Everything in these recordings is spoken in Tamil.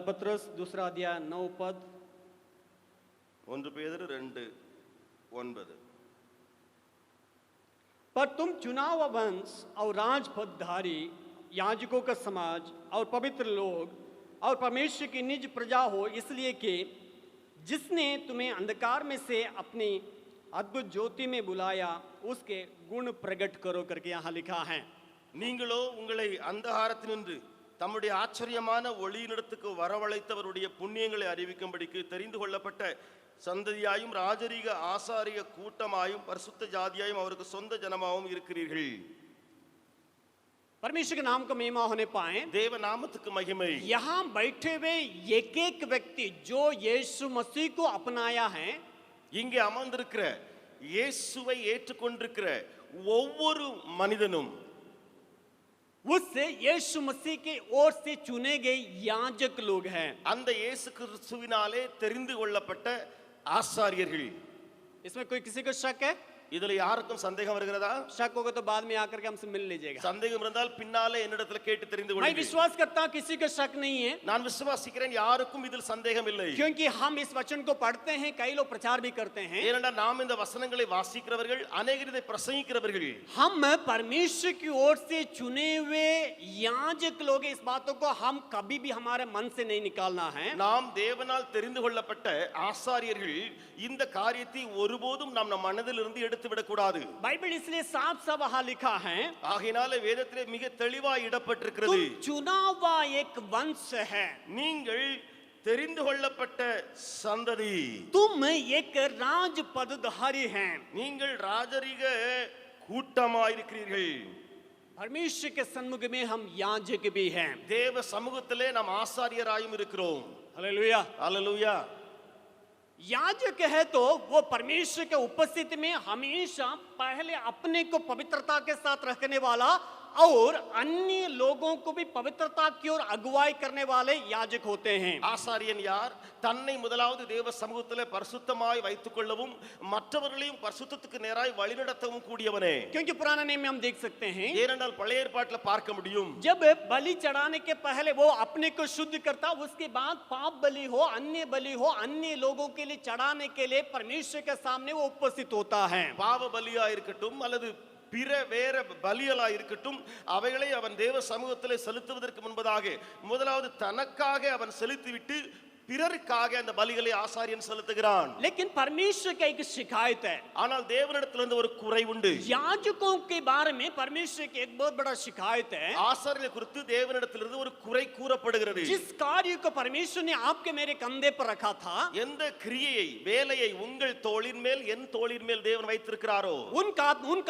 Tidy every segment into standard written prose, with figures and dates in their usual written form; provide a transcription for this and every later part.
पत्रस दूसरा अध्याय 9 पद 1 पेदर 2:9। पर तुम चुनाव वंश और राजपदधारी याजकों का समाज और पवित्र लोग और परमेश्वर की निज प्रजा हो, इसलिए कि जिसने तुम्हें अंधकार में से अपनी अद्भुत ज्योति में बुलाया उसके गुण प्रकट करो करके यहाँ लिखा है। நீங்களோ உங்களை அந்தகாரத்தினின்று தம்முடைய ஆச்சரியமான ஒளியினிடத்துக்கு வரவழைத்தவருடைய புண்ணியங்களை அறிவிக்கும்படிக்கு தெரிந்து கொள்ளப்பட்ட சந்ததியாயும் ராஜரீக ஆசாரிய கூட்டமாயும் பரிசுத்த ஜாதியாயும் அவருக்கு சொந்த ஜனமாகவும் இருக்கிறீர்கள்। परमेश्वर के नाम का महिमा होने पाए, देव नामத்துக்கு மகிமை। यहाँ बैठे हुए एक एक व्यक्ति जो यीशु मसीह को अपनाया है, இங்கே அமர்ந்திருக்கிற இயேசுவை ஏற்றுக்கொண்டிருக்கிற ஒவ்வொரு மனிதனும் उससे यीशु मसीह की ओर से चुने गए याजक लोग हैं। அந்த இயேசு கிறிஸ்துவினாலே தெரிந்து கொள்ளப்பட்ட ஆசாரியர்கள்। इसमें कोई किसी को शक है? இதுல யாருக்கும் சந்தேகம் வருகிறதா? शक होगा तो बाद में आकर के हमसे मिल लीजिएगा। சந்தேகம் இருந்தால் பின்னாலே என்னிடத்துல கேட்டு தெரிந்து मैं கொள்ளுங்கள்। विश्वास करता हूं किसी को शक नहीं है, நான் விசுவாசிக்கிறேன் யாருக்கும் இதில் சந்தேகம் இல்லை। क्योंकि हम इस वचन को पढ़ते हैं, कई लोग प्रचार भी करते हैं। ஏனென்றால் நாம் இந்த வசனங்களை வாசிக்கிறவர்கள், अनेகர் இதை பிரசங்கிக்கிறவர்கள்। हम परमेश्वर की ओर से चुने हुए याजक लोग, इस बातों को हम कभी भी हमारे मन से नहीं निकालना है। நாம் தேவனால் தெரிந்து கொள்ளப்பட்ட ஆசாரியர்கள் இந்த காரியத்தை ஒருபோதும் நம் மனதிலிருந்து எடுத்து விடக் கூடாது। बाइबल इसलिए साफ साफ वहां लिखा है, ஆகையினாலே வேதத்திலே மிக தெளிவாய் இடப்பட்டிருக்கிறது, तुम चुना हुआ एक वंश है, நீங்கள் தெரிந்து கொள்ளப்பட்ட சந்ததி, तुम एक राजपदधारी हैं, நீங்கள் ராஜரீக கூட்டமாயிருக்கிறீர்கள்। परमेश्वर के सन्मुख में हम याजक भी हैं। தேவ சமூகத்திலே நாம் ஆசாரியராயும் இருக்கிறோம்। हालेलुया। हालेलुया। याजक है तो वो परमेश्वर के उपस्थिति में हमेशा पहले अपने को पवित्रता के साथ रखने वाला और अन्य लोगों को भी पवित्रता की ओर अगुवाई करने वाले याजक होते हैं। ஆசாரியன் யார்? தன்னை முதலாவது தேவ சமூகத்திலே பரிசுத்தமாய் வைத்துக் கொள்ளவும் மற்றவர்களையும் பரிசுத்தத்துக்கு நேராய் வழிநடத்தவும் கூடியவனே। क्योंकि पुराने नियम में हम देख सकते हैं, ஏனென்றால் பழைய ஏற்பாட்டில பார்க்க முடியும், जब बलि चढ़ाने के पहले वो अपने को शुद्ध करता, उसके बाद पाप बलि हो, अन्य लोगों के लिए चढ़ाने के लिए परमेश्वर के सामने वो उपस्थित होता है। பாவ பலியா இருக்கட்டும் அல்லது பிற வேற பலிகளா இருக்கட்டும், அவைகளை அவன் தேவ சமூகத்திலே செலுத்துவதற்கு முன்பதாக முதலாவது தனக்காக அவன் செலுத்திவிட்டு பிறருக்காக அந்த பலிகளை ஆசாரியன் செலுத்துகிறான்। लेकिन परमेश्वर का एक शिकायत है, ஆனால் தேவனிடத்திலிருந்து ஒரு குறை உண்டு। याजकों के बारे में परमेश्वर की एक बहुत बड़ा शिकायत है। ஆசாரியர்களை குறித்து தேவனிடத்திலிருந்து ஒரு குறை கூறப்படுகிறது। जिस कार्य को परमेश्वर ने आपके मेरे कंधे पर रखा था, எந்த கிரியையை வேலையை உங்கள் தோளின் மேல் என் தோளின் மேல் தேவன் வைத்திருக்கிறாரோ उन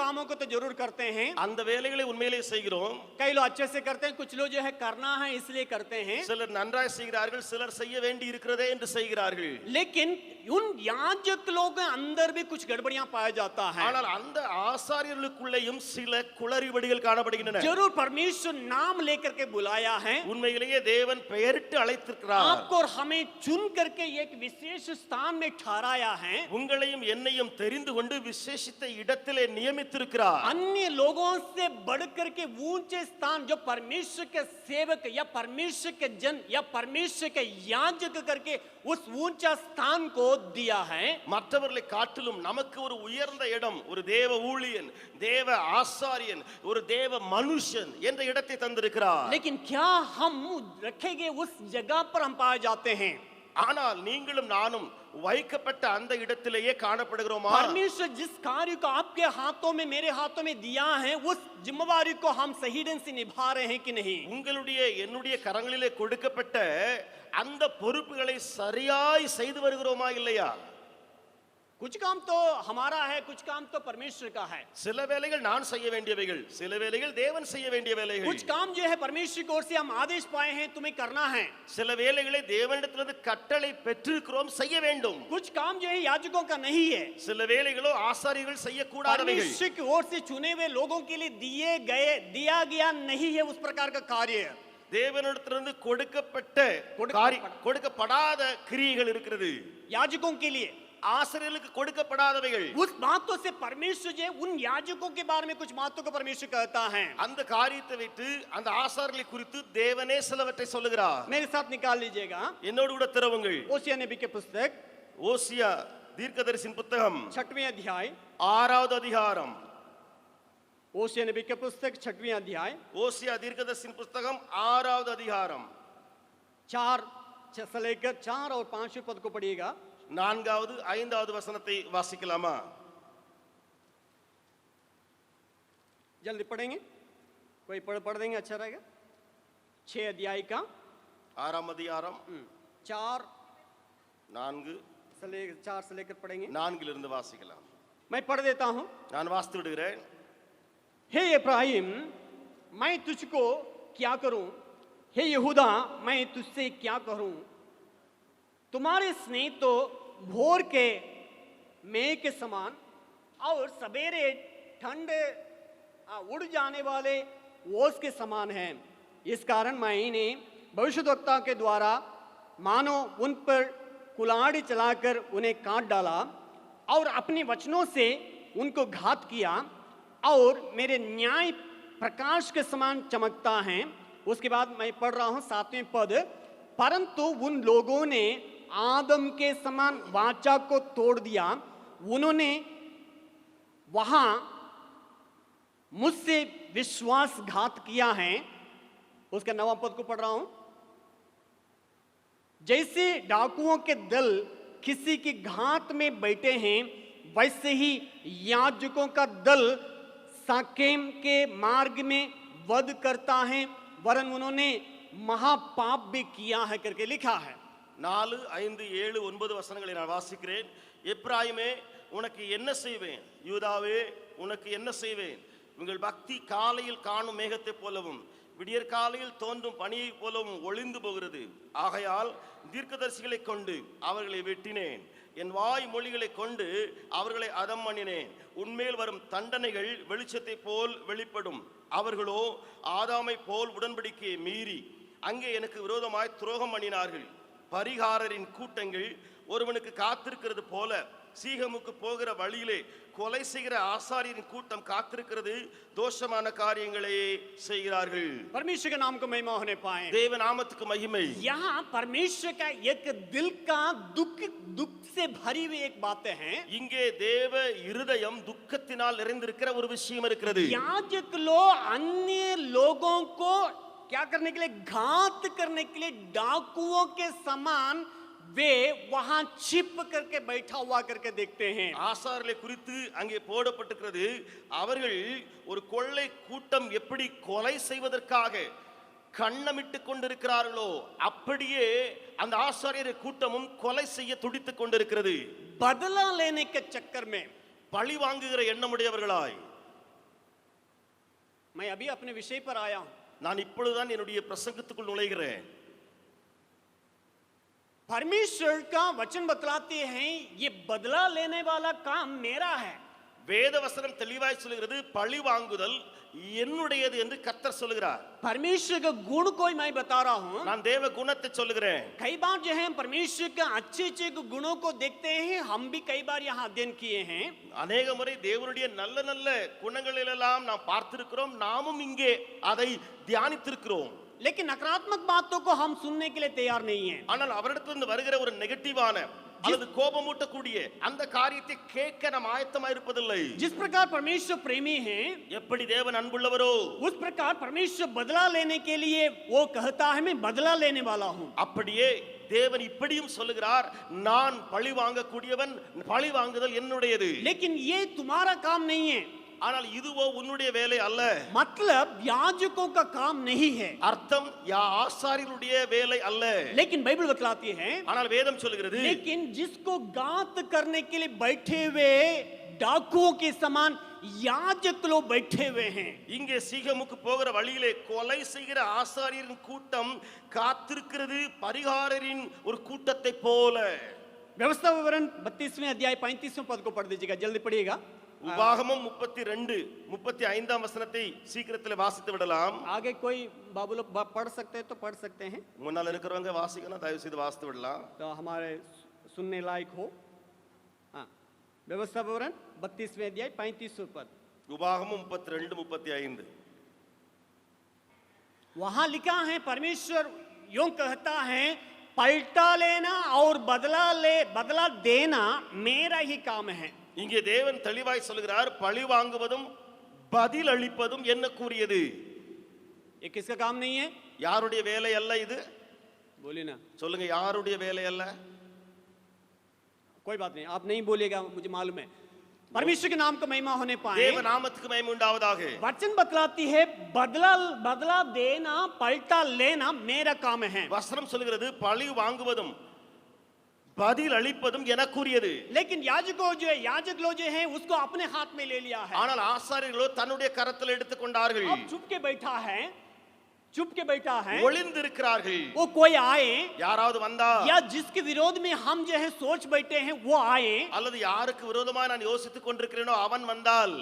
कामों को तो जरूर करते हैं, அந்த வேலைகளை உண்மையிலேயே செய்கிறோம்। कई लोग अच्छे से करते हैं, कुछ लोग जो है करना है इसलिए करते हैं, சிலர் நன்றாய் செய்கிறார்கள், சிலர் செய்ய வேண்டி இருக்கிறதே என்று செய்கிறார்கள்। लेकिन उन याजक लोगों के अंदर भी कुछ गड़बड़ियां पाया जाता है। ஆனால் அந்த ஆசாரியர்களுக்குள்ளேயும் சில குளறுபடிகள் காணப்படுகின்றன। जरूर परमेश्वर नाम लेकर के बुलाया है, உண்மையிலேயே தேவன் பெயரிட்டு அழைத்திருக்கிறார்। आपको और हमें चुन करके एक विशेष स्थान में ठहराया है, உங்களையும் என்னையும் தெரிந்து கொண்டு விசேஷித்த இடத்திலே நியமித்திருக்கிறார்। अन्य लोगों से बढ़ करके ऊंचे स्थान जो परमेश्वर के सेवक या परमेश्वर के जन या परमेश्वर के याजक करके उस ऊंचा स्थान को दिया है। மற்றவர்களை காட்டிலும் நமக்கு ஒரு உயர்ந்த இடம், ஒரு தேவ ஊழியன், தேவ ஆசாரியன், ஒரு தேவ மனுஷன் என்ற இடத்தை தந்திருக்கிறார்। लेकिन क्या हम रखेंगे उस जगह पर हम पाए जाते हैं? ஆனால் நீங்களும் நானும் வைக்கப்பட்ட அந்த இடத்திலேயே காணப்படுகிறோமா? परमेश्वर जिस कार्य को आपके हाथों में मेरे हाथों में दिया है, उस जिम्मेवारी को हम सही ढंग से निभा रहे हैं कि नहीं? உங்களுடைய என்னுடைய கரங்களிலே கொடுக்கப்பட்ட அந்த பொறுப்புகளை சரியாய் செய்து வருகிறோமா இல்லையா? कुछ काम तो हमारा है, कुछ काम तो परमेश्वर का है। சில வேலைகள் நான் செய்ய வேண்டியவைகள், சில வேலைகள் தேவன் செய்ய வேண்டிய வேலைகள்। कुछ काम जो है परमेश्वर की ओर से हम आदेश पाए हैं तुम्हें करना है, சில வேலைகளை தேவனிடத்திலிருந்து கட்டளை பெற்றிருக்கிறோம் செய்ய வேண்டும்। कुछ काम जो है याजकों का नहीं है, சில வேலைகளோ ஆசாரியர்கள் செய்யக்கூடாதவைகள், परमेश्वर की ओर से चुने हुए लोगों के लिए दिया गया नहीं है उस प्रकार का कार्य। தேவனிடத்திலிருந்து கொடுக்கப்படாத கிரியைகள் இருக்கிறது। याजकों के लिए ஆசாரியர்களுக்கு கொடுக்கப்படாதவைகள் उस बातों से परमेश्वर जो है उन याजकों के बारे में कुछ बातों को परमेश्वर कहता है। அந்த காரியத்தை வைத்து அந்த ஆசாரியர்களை குறித்து தேவனே சிலவற்றை சொல்லுகிறார். मेरे साथ निकाल लीजिएगा என்னோடு கூட திறவுங்கள். ओसिया नबी के पुस्तक ஓசியா தீர்க்கதரிசியின் புத்தகம் 6वें अध्याय, 6வது அதிகாரம். ओसिया नबी के पुस्तक 6वें अध्याय, ஓசியா தீர்க்கதரிசியின் புத்தகம் 6வது அதிகாரம் 4 से लेकर 4 और 5 पद को पढ़िएगा। 4வது 5வது வசனத்தை வாசிக்கலாமா? जल्दी पढ़ेंगे, कोई पढ़ देंगे, अच्छा रहेगा। 6 अध्याय का 6ஆம் அதிகாரம் 4 4 से लेकर पढ़ेंगे। 4லிருந்து வாசிக்கலாம். मैं पढ़ देता हूं। நான் வாசித்து விடுகிறேன். हे इब्राहिम, मैं तुझको क्या करूं? हे यहूदा, मैं तुझसे क्या करूं? तुम्हारे स्नेह तो भोर के मेघ के समान और सवेरे ठंडे उड़ जाने वाले ओस के समान है। इस कारण मैंने भविष्यद्वक्ता के द्वारा मानो उन पर कुल्हाड़ी चलाकर उन्हें काट डाला और अपने वचनों से उनको घात किया, और मेरे न्याय प्रकाश के समान चमकता है। उसके बाद मैं पढ़ रहा हूं 7वें पद, परंतु उन लोगों ने आदम के समान वाचा को तोड़ दिया, उन्होंने वहां मुझसे विश्वासघात किया है। उसका 9वां पद को पढ़ रहा हूं, जैसे डाकुओं के दल किसी की घात में बैठे हैं, वैसे ही याजकों का दल साकेम के मार्ग में वध करता है, वरन उन्होंने महापाप भी किया है करके लिखा है। 4, 5, 7, 9 வசனங்களை நான் வாசிக்கிறேன். எப்ராயிமே, உனக்கு என்ன செய்வேன்? யூதாவே, உனக்கு என்ன செய்வேன்? உங்கள் பக்தி காலையில் காணும் மேகத்தைப் போலவும் விடியற் காலையில் தோன்றும் பனியைப் போலவும் ஒளிந்து போகிறது. ஆகையால் தீர்க்கதரிசிகளை கொண்டு அவர்களை வெட்டினேன், என் வாய் மொழிகளை கொண்டு அவர்களை அதம் பண்ணினேன். உன்மேல் வரும் தண்டனைகள் வெளிச்சத்தை போல் வெளிப்படும். அவர்களோ ஆதாமை போல் உடன்படிக்கையை மீறி அங்கே எனக்கு விரோதமாய் துரோகம் பண்ணினார்கள். பரிகாரரின் கூட்டங்கள் ஒருவனுக்கு காத்திருக்கிறது போல சீகமுக்கு போகிற வழியிலே கொலை செய்கிற ஆசாரியரின் கூட்டம் காத்திருக்கிறது. தோஷமான காரியங்களை செய்கிறார்கள். परमेश्वर के नाम को महिमा होने पाए। தேவ நாமத்துக்கு மகிமை. यहाँ परमेश्वर का एक दिल का दुख से भरी हुई एक बातें हैं। இங்கே தேவ இருதயம் துக்கத்தினால் நிறைந்திருக்கிற ஒரு விஷயம் இருக்கிறது. याजक लोग अन्य लोगों को क्या करने के लिए, घात करने के लिए डाकुओं के समान वे वहां छिप करके बैठा हुआ करके देखते हैं। ஆசாரியர்களை குறித்து அங்கே போடப்பட்டிருக்கிறது. அவர்கள் ஒரு கொள்ளை கூட்டம் எப்படி கொலை செய்வதற்காக கண்ணமிட்டு கொண்டிருக்கிறார்களோ அப்படியே அந்த ஆசாரியர் கூட்டமும் கொலை செய்ய துடித்துக் கொண்டிருக்கிறது. बदला लेने के चक्कर में, பழி வாங்குகிற எண்ணமுடையவர்களாய். मैं अभी अपने विषय पर आया हूं। நான் இப்பொழுதுதான் என்னுடைய பிரசங்கத்துக்குள் நுழைகிறேன். परमेश्वर का वचन बतलाते हैं ये बदला लेने वाला काम मेरा है। வேத வசனம் தெளிவாய் சொல்கிறது, பழி வாங்குதல் என்னுடையது என்று கர்த்தர் சொல்கிறார். परमेश्वर का गुण कोई मैं बता रहा हूं। நான் தேவ குணத்தை சொல்லுகிறேன். कई बार जो है परमेश्वर के अच्छे अच्छे गुणों को देखते हैं, हम भी कई बार यहाँ अध्ययन किए हैं। அநேக முறை தேவனுடைய நல்ல நல்ல குணங்களெல்லாம் நாம் பார்த்திருக்கிறோம், நாமும் இங்கே அதை தியானித்திருக்கிறோம். लेकिन नकारात्मक बातों को हम सुनने के लिए तैयार नहीं है। ஆனால் அவரிடத்திலிருந்து வருகிற ஒரு நெகட்டிவான அல்லது கோபமூட்டக்கூடிய அந்த காரியத்தை கேட்க நாம் ஆயத்தமாக இருப்பதில்லை. जिस प्रकार परमेश्वर प्रेमी है, எப்படி தேவன் அன்புள்ளவரோ उस प्रकार परमेश्वर बदला लेने के लिए वो कहता है मैं बदला लेने वाला हूँ। அப்படியே தேவன் இப்படியும் சொல்லுகிறார், நான் பழி வாங்கக்கூடியவன், பழி வாங்குதல் என்னுடையது. लेकिन ये तुम्हारा काम नहीं है। ஆனால் இதுவோ உன்னுடைய வேலை அல்ல. मतलब याजकों का काम नहीं है, அர்த்தம் ஆசாரியருடைய வேலை அல்ல. लेकिन बाइबल बतलाती है, ஆனால் வேதம் சொல்கிறது, लेकिन जिसको घात करने के लिए बैठे हुए डाकुओं के समान याजक लोग बैठे हुए हैं। இங்கே சீகமுக்கு போகிற வழியிலே கொலை செய்கிற ஆசாரியரின் கூட்டம் காத்திருக்கிறது, பரிகாரரின் ஒரு கூட்டத்தை போல. व्यवस्था विवरण 32वें अध्याय 35वें पद को पढ़ दीजिएगा, जल्दी पढ़िएगा। உபாகமம் 32 35ஆம் வசனத்தை சீக்கிரத்தில் வாசித்து விடலாம். आगे कोई बाबू लोग पढ़ सकते हैं तो पढ़ सकते हैं, முன்னால இருக்கிறவங்க வாசிக்கணும், தயவு செய்து வாசித்து விடலாம். तो हमारे सुनने लायक हो। हाँ, व्यवस्था विवरण 32वें अध्याय 35 पद। உபாகமம் 32 35 वहां लिखा है, परमेश्वर यूं कहता है, पलटा लेना और बदला देना मेरा ही काम है। இங்கே தேவன் தெளிவாய் சொல்கிறார், பழி வாங்குவதும் பதில் அளிப்பதும் என்ன கூறியது? ये किसका काम नहीं है? யாருடைய வேலை அல்ல இது? बोलिए ना, சொல்லுங்க, யாருடைய வேலை அல்ல? कोई बात नहीं, आप नहीं बोलिएगा, मुझे मालूम है। परमेश्वर के नाम का महिमा होने पाए। தேவ நாமத்துக்கு மகிமை உண்டாவதாக। वचन बतलाती है, बदला देना पलटा लेना मेरा काम है। வசனம் சொல்கிறது, பழி வாங்குவதும் பதில் அளிப்பதும் எனக்குரியது। लेकिन याजक लोग जो है उसको अपने हाथ में ले लिया है। ஆனால் ஆசாரியர்களோ தன்னுடைய கரத்தில் எடுத்துக்கொண்டார்கள்। अब चुप के बैठा है, ஒளிந்திருக்கிறார்கள்। वो कोई आए, யாராவது வந்தா, या जिसके विरोध में हम जो है सोच बैठे हैं वो आए, அல்லது யாருக்கு விரோதமாக நான் யோசித்துக் கொண்டிருக்கிறேனோ அவன் வந்தால்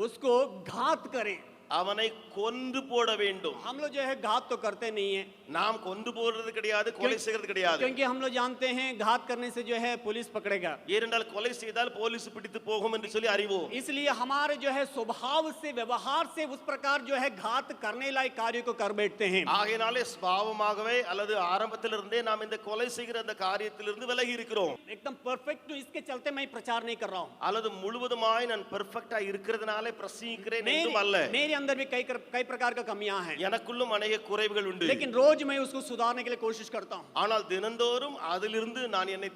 उसको घात करें। அவனை கொன்று போட வேண்டும்। हम लोग जो है घात तो करते नहीं है, நாம் கொன்று போடுறது கிடையாது, கொலை செய்கிறது கிடையாது। क्योंकि हम लोग जानते हैं घात करने से जो है पुलिस पकड़ेगा। ஏனென்றால் கொலை செய்தால் போலீஸ் பிடித்து போகும் என்று சொல்லி அறிவோம்। इसलिए हमारे जो है स्वभाव से, व्यवहार से उस प्रकार जो है घात करने लायक कार्य को कर बैठते हैं। ஆகையினாலே ஸ்பாவமாகவே அல்லது ஆரம்பத்திலிருந்தே நாம் இந்த கொலை செய்கிற அந்த காரியத்திலிருந்து விலகி இருக்கிறோம்। एकदम परफेक्ट तो इसके चलते मैं प्रचार नहीं कर रहा हूँ, அல்லது முழுவதுமாய் நான் பெர்ஃபெக்ட்டா இருக்கிறதுனாலே பிரசங்கிக்கிறேன் என்றும் அல்ல। मेरे अंदर भी कई प्रकार का कमियां हैं, எனக்குள்ளும் अनेक குறைவுகள் உண்டு। लेकिन रोज मैं उसको सुधारने के लिए कोशिश करता हूँ। ஆனால் தினந்தோறும் அதிலிருந்து நான் என்னை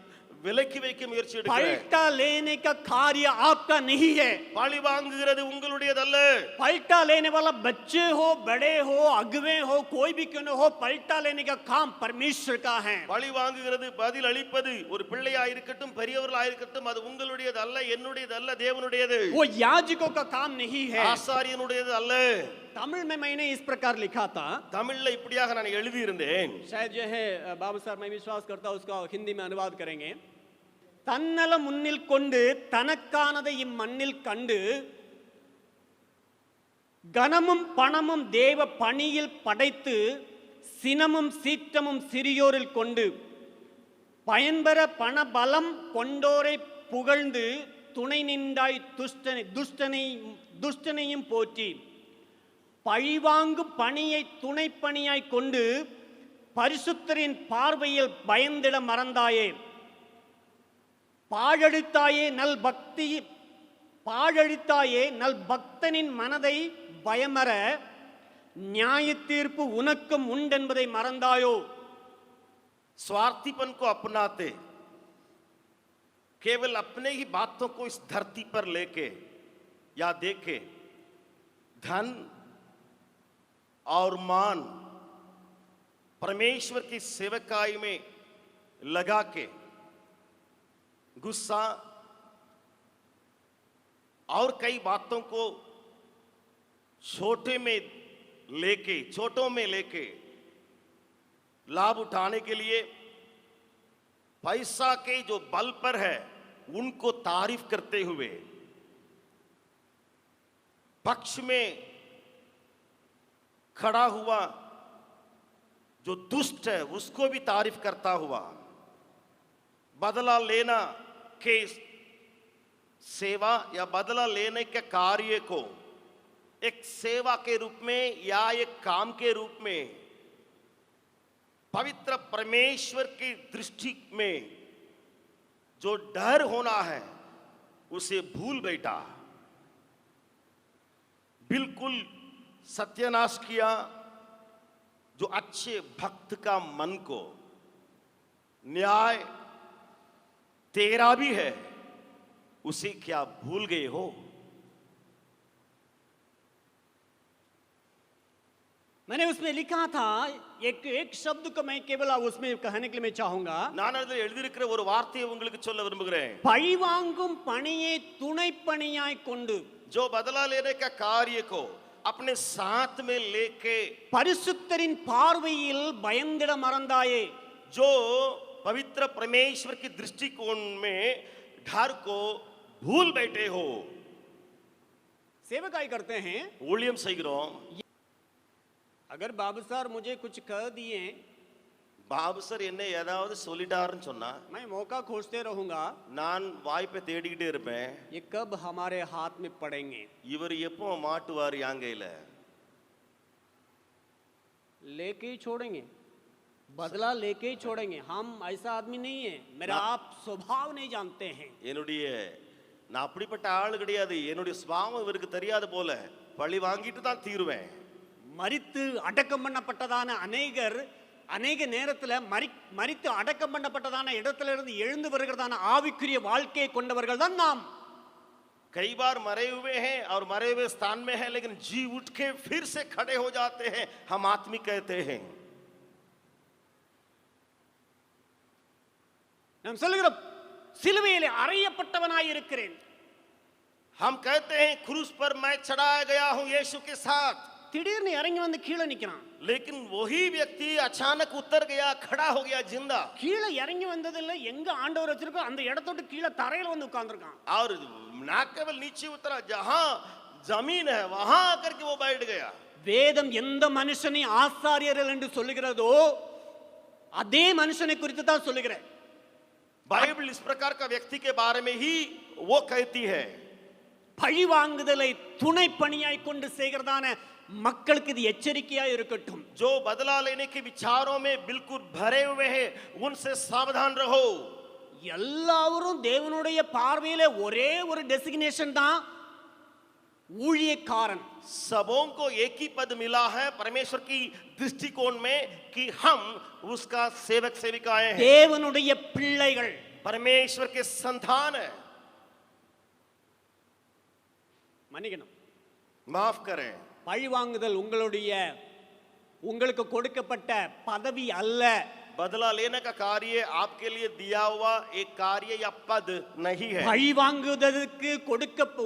விலக்கி வைக்க முயற்சி எடுக்கிறேன்। पलटा लेने का कार्य आपका नहीं है। பழி வாங்குகிறது உங்களுடையதல்ல। पलटा लेने वाला बच्चे हो, बड़े हो, अगुवे हो, कोई भी क्यों न हो, पलटा लेने का काम परमेश्वर का है। பழி வாங்குகிறது, பதில் அளிப்பது ஒரு பிள்ளையா இருக்கட்டும் பெரியவர்களா இருக்கட்டும் அது உங்களுடையது அல்ல, என்னுடையது அல்ல, தேவனுடையது। वो याजकों का काम नहीं है, ஆசாரியனுடையது அல்ல। तमिल में मैंने इस प्रकार लिखा था, தமிழ்ல இப்படியாக நான் எழுதி இருந்தேன்। शायद जो है बाबू साहब मैं विश्वास करता हूं उसका हिंदी में अनुवाद करेंगे। தன்னல முன்னில் கொண்டு தனக்கானதை இம்மண்ணில் கண்டு கனமும் பணமும் தேவ பணியில் படைத்து சினமும் சீற்றமும் சிறியோரில் கொண்டு பயன்பெற பண பலம் கொண்டோரை புகழ்ந்து துணை நின்றாய் துஷ்டனையும் போற்றி பழிவாங்கும் பணியை துணை பணியாய் கொண்டு பரிசுத்தரின் பார்வையில் பயந்திட மறந்தாயே, பாழடித்தாயே நல் பக்தனின் மனதை பயமற நியாய தீர்ப்பு உனக்கும் உண்டென்பதை மறந்தாயோ। स्वार्थीपन को अपनाते, केवल अपने ही बातों को इस धरती पर लेके या देके धन और मान परमेश्वर की सेवकाई में लगा के गुस्सा और कई बातों को छोटों में लेके लाभ उठाने के लिए पैसा के जो बल पर है उनको तारीफ करते हुए पक्ष में खड़ा हुआ जो दुष्ट है उसको भी तारीफ करता हुआ बदला लेना के सेवा या बदला लेने के कार्य को एक सेवा के रूप में या एक काम के रूप में पवित्र परमेश्वर की दृष्टि में जो डर होना है उसे भूल बैठा, बिल्कुल सत्यानाश किया जो अच्छे भक्त का मन को। न्याय तेरा भी है, उसे क्या भूल गए हो? मैंने उसमें लिखा था एक शब्द को मैं केवल उसमें कहने के लिए मैं चाहूंगा। நான் அதில் எழுதியிருக்கிற ஒரு வார்த்தையை உங்களுக்கு சொல்ல விரும்புகிறேன்। பழிவாங்கும் பணியை துணை பணியாய் கொண்டு, जो बदला लेने का कार्य को अपने साथ में लेके பரிசுத்தரின் பார்வையில் பயந்திட மறந்தாயே, जो पवित्र परमेश्वर की दृष्टिकोण में डर को भूल बैठे हो। सेवकाई करते हैं, ஊழியம் செய்கிறோம்। अगर बाबू साहब मुझे कुछ कह दिए பாபு சார் என்ன ஏதாவது சொல்லிட்டாருன்னு சொன்னா मैं मौका खोजते रहूंगा நான் வாய்ப்பை தேடிக்கிட்டே இருப்பேன். ये कब हमारे हाथ में पड़ेंगे, இவர் எப்போ மாட்டுவார் யாங்கையில? लेके ही छोड़ेंगे, बदला लेके ही छोड़ेंगे. हम ऐसा आदमी नहीं है, मेरा आप स्वभाव नहीं जानते हैं. என்னுடைய நான் அப்படிப்பட்ட ஆள் கிடையாது. என்னுடைய சுபாவம் இவருக்கு தெரியாத போல பழி வாங்கிட்டு தான் தீருவேன். மரித்து அடக்கம் பண்ணப்பட்டதான அநேக நேரத்துல மரித்து அடக்கம் பண்ணப்பட்டதான இடத்துல இருந்து எழுந்து வருகிறதான ஆவிக்குரிய வாழ்க்கையை கொண்டவர்கள் தான் நாம். कई बार मरे हुए हैं और मरे हुए स्थान में हैं, लेकिन जी उठ के फिर से खड़े हो जाते हैं. हम आत्मिक कहते हैं. நாம் சொல்லுகிறோம் சிலுவையிலே அறையப்பட்டவனாய் இருக்கிறேன். हम कहते हैं क्रूस पर मैं चढ़ाया गया हूं यीशु के साथ. திடீர்னு இறங்கி வந்து கீழே நிக்கிறான். लेकिन वही व्यक्ति अचानक उतर गया, खड़ा हो गया जिंदा. கீழே இறங்கி வந்ததில்ல, எங்க ஆண்டவர் வச்சிருக்கோ அந்த இடத்தோட கீழே தரையில வந்து உட்கார்ந்திருக்கான். और ना केवल नीचे उतरा, जहां जमीन है वहां आकर के वो बैठ गया. வேதம் எந்த மனுஷனை ஆசாரியர்கள் என்று சொல்லுகிறதோ அதே மனுஷனை குறித்து தான் சொல்லுகிறேன். बाइबल इस प्रकार का व्यक्ति के बारे में ही वो कहती है. பழி வாங்குதலை துணை பணியாய் கொண்டு செய்கிறதான மக்களுக்கு இது எச்சரிக்கையா இருக்கட்டும். जो बदला लेने के विचारों में बिल्कुल भरे हुए हैं, उनसे सावधान रहो. எல்லாரும் தேவனுடைய பார்வையில ஒரே ஒரு டெசிக்னேஷன் தான் ஊழியக்காரன். सबों को एक ही पद मिला है परमेश्वर की दृष्टिकोण में कि हम उसका सेवक सेविकाएं हैं. தேவனுடைய பிள்ளைகள், परमेश्वर के संतान है. மன்னிக்கணும், माफ करें. பழி வாங்குதல் உங்களுக்கு கொடுக்கப்பட்ட பதவி அல்ல. बदला लेने का कार्य आपके लिए दिया हुआ एक कार्य या पद नहीं है. பழி வாங்குவதற்கு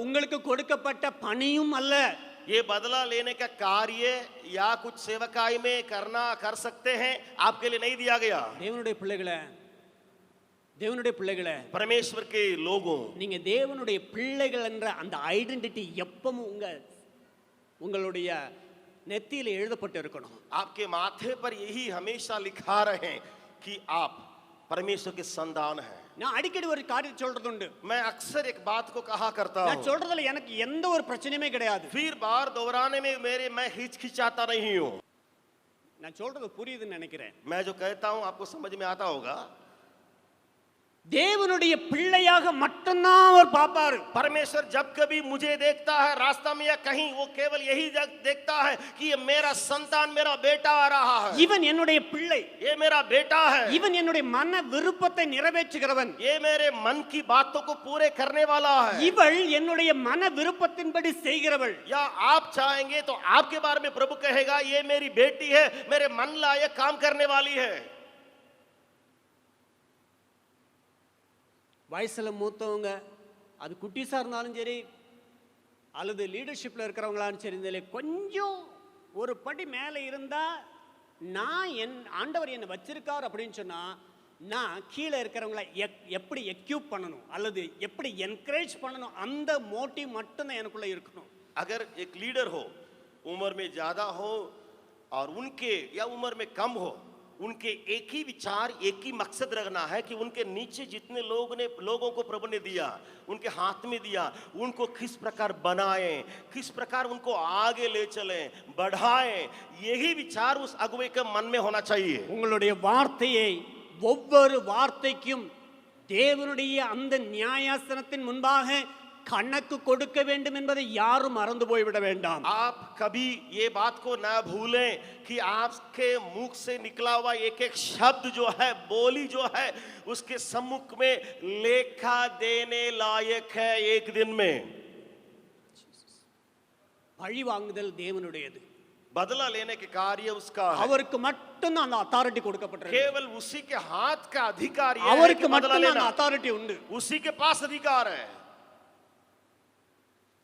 உங்களுக்கு கொடுக்கப்பட்ட பணியும் அல்ல. ये बदला लेने का कार्य या कुछ सेवकाई में कर सकते हैं, आपके लिए नहीं दिया गया. தேவனுடைய பிள்ளைகளே, परमेश्वर के लोगों, நீங்க தேவனுடைய பிள்ளைகள் என்ற அந்த ஐடென்டிட்டி எப்பவும் உங்களுடைய நெத்தியில எழுதப்பட்டு இருக்கணும். आपके माथे पर यही हमेशा लिखा रहे कि आप परमेश्वर के संतान हैं. நான் அடிக்கடி ஒரு காரியம் சொல்றதுண்டு. मैं अक्सर एक बात को कहा करता நான் हूं. சொல்றதுல எனக்கு எந்த ஒரு பிரச்சனையுமே கிடையாது. फिर बार दोहराने में मैं हिचकिचाता नहीं हूं. நான் சொல்றது புரியுதுன்னு நினைக்கிறேன். मैं जो कहता हूं आपको समझ में आता होगा. தேவனுடைய பிள்ளையாக மட்டும்தான் அவர் பாப்பாரு. परमेश्वर जब कभी मुझे देखता है रास्ता में या कहीं, वो केवल यही देखता है कि ये मेरा संतान, मेरा बेटा आ रहा है. இவன் என்னுடைய பிள்ளை, ये मेरा बेटा है. இவன் என்னுடைய மன விருப்பத்தை நிறைவேற்றுகிறவன், ये मेरे मन की बातों को पूरे करने वाला है. இவள் என்னுடைய மன விருப்பத்தின்படி செய்கிறவள். या आप चाहेंगे तो आपके बारे में प्रभु कहेगा ये मेरी बेटी है, मेरे मन लायक काम करने वाली है. வயசுல மூத்தவங்க, அது குட்டிஸா இருந்தாலும் சரி அல்லது லீடர்ஷிப்ல இருக்கிறவங்களாலும் சரி, கொஞ்சம் ஒரு படி மேலே இருந்தா நான் ஆண்டவர் என்னை வச்சிருக்கார் அப்படின்னு சொன்னா நான் கீழே இருக்கிறவங்கள எப்படி எக்யூப் பண்ணணும் அல்லது எப்படி என்கரேஜ் பண்ணணும், அந்த மோட்டிவ் மட்டும்தான் எனக்குள்ள இருக்கணும். अगर एक लीडर हो, उम्र में ज्यादा हो और उनके या उम्र में कम हो, उनके एक ही विचार, एक ही मकसद रखना है कि उनके नीचे जितने लोगों को प्रभु ने दिया, उनके हाथ में दिया, उनको किस प्रकार बनाएं, किस प्रकार उनको आगे ले चलें, बढ़ाएं. यही विचार उस अगुवे के मन में होना चाहिए. உங்களுடைய வார்த்தையை ஒவ்வொரு வார்த்தைக்கும் தேவனுடைய அந்த நியாயாசனத்தின் முன்பாக கணக்கு கொடுக்க வேண்டும் என்பதை யாரும் மறந்து போய்விட வேண்டாம். आप कभी ये बात को ना भूलें कि आपके मुख से निकला हुआ एक एक शब्द जो है, बोली जो है, उसके सम्मुख में लेखा देने लायक है एक दिन में. பழி வாங்குதல் தேவனுடையது. बदला लेने के कार्य उसका है. அவருக்கு மட்டும்தான் அந்த அத்தாரிட்டி கொடுக்கப்பட்டிருக்கு. केवल उसी के हाथ का अधिकार है. அவருக்கு மட்டும்தான் அந்த அத்தாரிட்டி உண்டு. उसी के पास अधिकार है.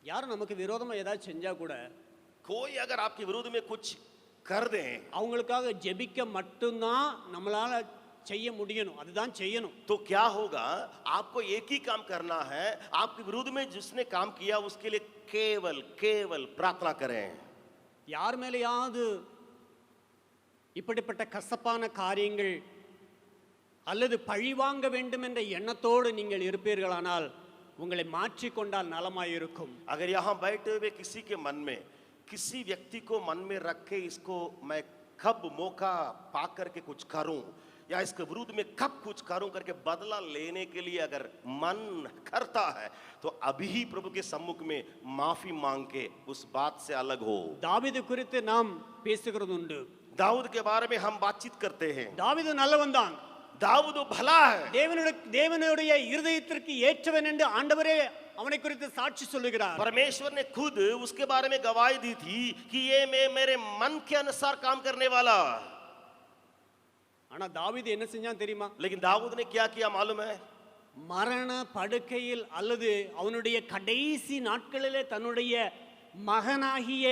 யாரும் நமக்கு விரோதமா ஏதாவது செஞ்சா கூட कोई अगर आपके विरोध में कुछ कर दे, அவங்களுக்காக ஜெபிக்க மட்டும்தான் நம்மளால செய்ய முடியணும், அதுதான் செய்யணும். तो क्या होगा? आपको एक ही काम करना है. आपके विरोध में जिसने काम किया उसके लिए केवल प्रार्थना करें. யார் மேலேயாவது இப்படிப்பட்ட கசப்பான காரியங்கள் அல்லது பழிவாங்க வேண்டும் என்ற எண்ணத்தோடு நீங்கள் இருப்பீர்களானால் உங்களை மாற்றிக்கொண்டால் நலமாயிருக்கும். अगर यहाँ बैठे हुए किसी के मन में किसी व्यक्ति को मन में रख के इसको मैं कब मौका पा करके कुछ करूं या इसके विरुद्ध में कब कुछ करूं करके बदला लेने के लिए अगर मन करता है तो अभी ही प्रभु के सम्मुख में माफी मांग के उस बात से अलग हो. தாவீது குறித்து நாம் பேசுகிறது உண்டு. दाऊद के बारे में हम बातचीत करते हैं. தாவீது நல்லவன் தான். दाऊद भला है. தேவனுடைய இருதயத்திற்கு ஏற்றவன் என்று ஆண்டவரே அவனை குறித்து சாட்சி சொல்லுகிறார். परमेश्वर ने खुद उसके बारे में गवाही दी थी कि ये मेरे मन के अनुसार काम करने वाला. ஆனா தாவீது என்ன செஞ்சான் தெரியுமா? लेकिन दाऊद ने क्या किया मालूम है? மரண படுக்கையில் அல்லது அவனுடைய கடைசி நாட்களிலே தன்னுடைய மகனாகிய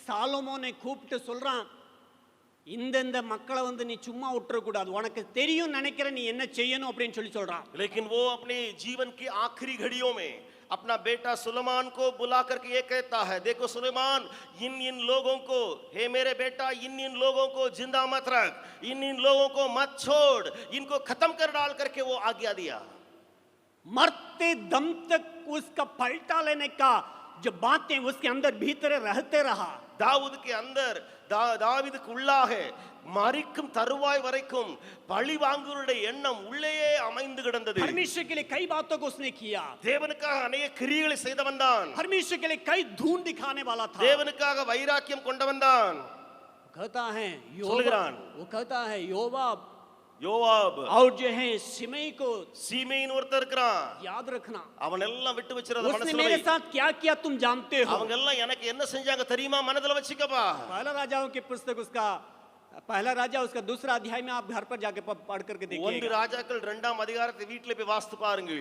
சாலமோனை கூப்பிட்டு சொல்றான், இந்த மக்களை வந்து நீ சும்மா விட்டுறக்கூடாது, உனக்கு தெரியும் நினைக்கிற நீ என்ன செய்யணும் அப்படின்னு சொல்றான். लेकिन वो अपने जीवन की आखिरी घड़ियों में अपना बेटा सुलेमान को बुला करके ये कहता है, देखो सुलेमान, इन लोगों को, हे मेरे बेटा, इन लोगों को जिंदा मत रख, इन लोगों को मत छोड़, इनको खत्म कर डाल करके वो आज्ञा दिया. मरते दम तक उसका पलटा लेने का जो बातें उसके अंदर भीतर रहते रहा. दाऊद के अंदर தாவீதுக்கு உள்ளாக மரிக்கும் தருவாய் வரைக்கும் பழி வாங்குவருடைய எண்ணம் உள்ளேயே அமைந்து கிடந்தது. परमेश्वर के लिए कई बातों को उसने किया. தேவனுக்காக अनेक கிரியைகளை செய்தவன் தான். परमेश्वर के लिए कई धून दिखाने वाला था. தேவனுக்காக வைராக்கியம் கொண்டவன் தான். कहता है சொல்கிறான், वो कहता है யோவாப் और जो है सिमई को சீமேயின் ஒருத்தர் இருக்கிறான், याद रखना. அவன் எல்லாம் விட்டு வச்சிரத उसने மனசுல मेरे வை. साथ क्या किया तुम जानते हो. அவங்க எல்லாம் எனக்கு என்ன செஞ்சாங்க தெரியுமா, மனதுல வச்சுக்கப்பா. पहला राजाओं की पुस्तक उसका पहला राजा उसका दूसरा अध्याय में आप घर पर जाके पढ़ करके ஒன்று देखिएगा. ராஜாக்கள் 2ஆம் அதிகாரத்தை வீட்ல போய் வாசித்து பாருங்க.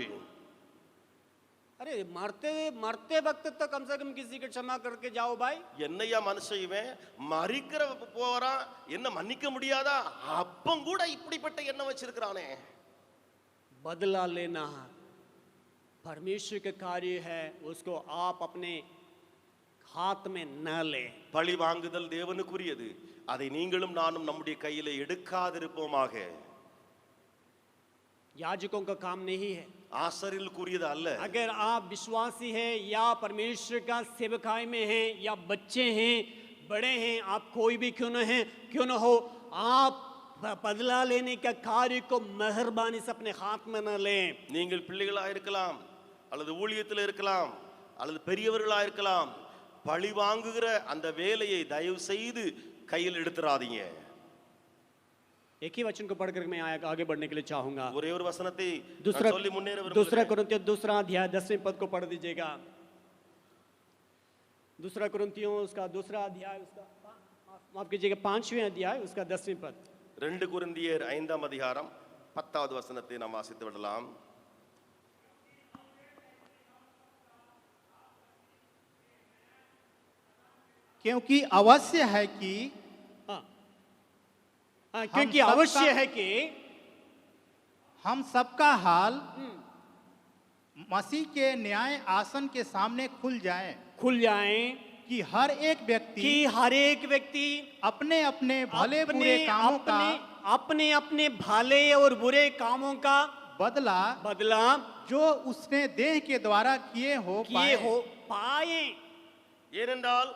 अरे मरते वक्त तो कम से कम किसी को क्षमा करके जाओ भाई. என்னையா மனுஷன் இவன், மரிக்கிற போறான், என்ன மன்னிக்க முடியாதா, அப்பம் கூட இப்படிப்பட்ட எண்ணம் வச்சிருக்கானே. बदला लेना परमेश्वर का कार्य है, उसको आप अपने हाथ में न ले. பழி வாங்குதல் தேவனுக்குரியது, அதை நீங்களும் நானும் நம்முடைய கையில எடுக்காதிருப்போமாக. याजकों का काम नहीं है. ஆசாரியர்களுக்குரியது அல்ல. अगर आप विश्वासी हैं या परमेश्वर का सेवकाई में हैं या बच्चे हैं, बड़े हैं, आप कोई भी क्यों न हो, आप बदला लेने का कार्य को मेहरबानी से अपने हाथ में न लें. நீங்கள் பிள்ளைகளா இருக்கலாம், அல்லது ஊழியத்தில் இருக்கலாம், அல்லது பெரியவர்களா இருக்கலாம், பழி வாங்குகிற அந்த வேலையை தயவு செய்து கையில் எடுத்துறாதீங்க. एक ही वचन को पढ़कर मैं आगे बढ़ने के लिए चाहूंगा. ஒரே ஒரு வசனத்தை दूसरा சொல்லி முன்னேற दूसरा விரும்புகிறேன். कुरिन्थियों दूसरा अध्याय 10वें पद को पढ़ दीजिएगा. दूसरा कुरिन्थियों उसका दूसरा अध्याय उसका माफ कीजिएगा 5वें अध्याय उसका 10वें पद. 2 கொரிந்தியர் 5ஆம் அதிகாரம் 10வது வசனத்தை நாம் வாசித்து விடலாம். क्योंकि अवश्य है कि क्योंकि अवश्य है कि हम सबका हाल मसीह के न्याय आसन के सामने खुल जाए, कि हर एक व्यक्ति अपने अपने भले बुरे कामों का अपने भले और बुरे कामों का बदला जो उसने देह के द्वारा किए हो पाए. ஏனென்றால்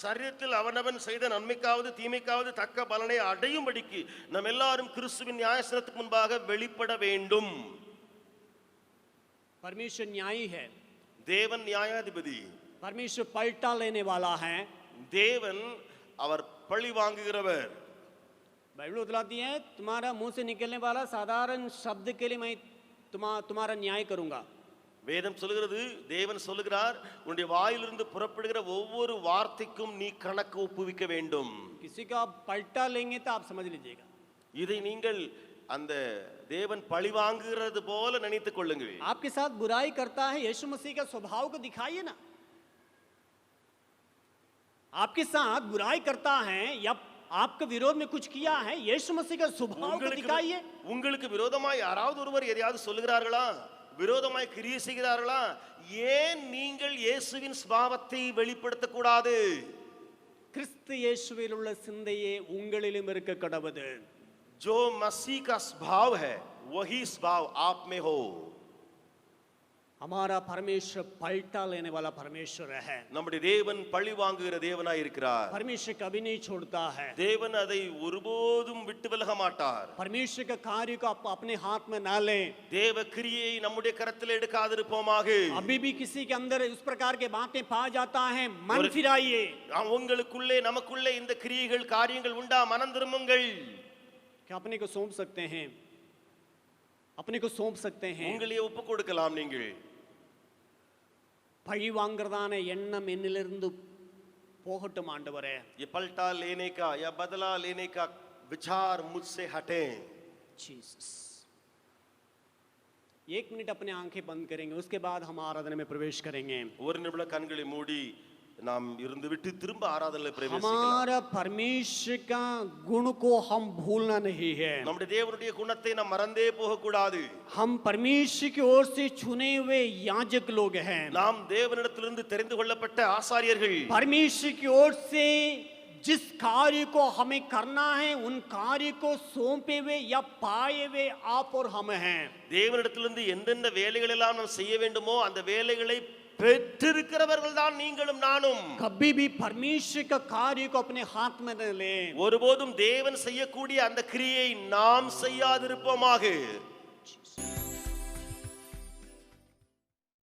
சரீரத்தில் அவனவன் செய்த நன்மைக்காவது தீமைக்காவது தக்க பலனை அடையும்படிக்கு நாம் எல்லாரும் கிறிஸ்துவின் நியாயாசனத்துக்கு முன்பாக வெளிப்பட வேண்டும். परमेश्वर न्यायी है. தேவன் நியாயாதிபதி. परमेश्वर पलटा लेने वाला है. தேவன் அவர் பழி வாங்குகிறவர். बाइबल बतलाती है तुम्हारा मुंह से निकलने वाला साधारण शब्द के लिए मैं तुम्हारा न्याय करूंगा. வேதம் சொல்கிறது, தேவன் சொல்லுகிறார், உன்னுடைய வாயிலிருந்து புறப்படுகிற ஒவ்வொரு வார்த்தைக்கும் நீ கணக்கு ஒப்புவிக்க வேண்டும். किसी को आप पलटा लेंगे तो आप समझ लीजिएगा. இதை நீங்கள் அந்த தேவன் பழி வாங்குகிறது போல நினைத்துக் கொள்ளுங்கள். आपके साथ बुराई करता है, यीशु मसीह का स्वभाव को दिखाइए ना. आपके साथ बुराई करता है या आपके विरोध में कुछ किया है, यीशु मसीह का स्वभाव को दिखाइए. உங்களுக்கு விரோதமாய் யாராவது ஒருவர் எதையாவது சொல்லுகிறார்களா, விரோதமாய் கிரியை செய்கிறார்களா, ஏன் நீங்கள் இயேசுவின் சுபாவத்தை வெளிப்படுத்த கூடாது? கிறிஸ்து இயேசுவில் உள்ள சிந்தையே உங்களிலும் இருக்க கடவுது. जो मसीह का स्वभाव है वही स्वभाव आप में हो. हमारा परमेश्वर पलटा लेने वाला परमेश्वर है. நம்முடைய தேவன் பழி வாங்குகிற தேவனாய் இருக்கிறார். परमेश्वर कभी नहीं छोड़ता है. தேவன் அதை ஒருபோதும் விட்டு விலக மாட்டார். परमेश्वर का कार्य को आप अपने हाथ में ना लें. தேவ கிரியை நம்முடைய கரத்தில் எடுக்காதிருப்போமாக. अभी भी किसी के अंदर उस प्रकार के बातें पा जाता है, मन फिराइए. உங்களுக்குள்ளே நமக்குள்ளே இந்த கிரியைகள் காரியங்கள் உண்டா, மனம் திரும்புங்கள். क्या अपने को सौंप सकते हैं? अपने को सौंप सकते हैं. உங்களையே ஒப்பு கொடுக்கலாம். நீங்கள் பழி வாங்குறதான எண்ணம் என்னிலிருந்து போகட்டும் ஆண்டவரே. ये पलटा लेने का या बदला लेने का विचार मुझसे हटे. जीसस. 1 मिनट अपने आंखें बंद करेंगे, उसके बाद हम आराधना में प्रवेश करेंगे. ஒரு நிமிடம் கண்களை மூடி நாம் இருந்து விட்டு திரும்ப ஆராதனையில் பிரவேசிக்கலாம். हमारा परमेश्वर का गुण को हम भूलना नहीं है. நம்முடைய தேவனுடைய குணத்தை நாம் மறந்தே போக கூடாது. हम परमेश्वर की ओर से चुने हुए याजक लोग हैं. நாம் தேவனிடத்திலிருந்து தெரிந்து கொள்ளப்பட்ட ஆசாரியர்கள். परमेश्वर की ओर से जिस कार्य को हमें करना है उन कार्य को सौंपे हुए या पाए हुए आप और हम हैं. தேவனிடத்திலிருந்து எந்தெந்த வேலைகள் எல்லாம் நாம் செய்ய வேண்டுமோ அந்த வேலைகளை பெற்றிருக்கிறவர்கள் தான் நீங்களும் நானும். कभी भी परमेश्वर का कार्य को अपने हाथ में न लें. ஒருபோதும் தேவன் செய்யக்கூடிய அந்த கிரியை நாம் செய்யாதிருப்போமாக.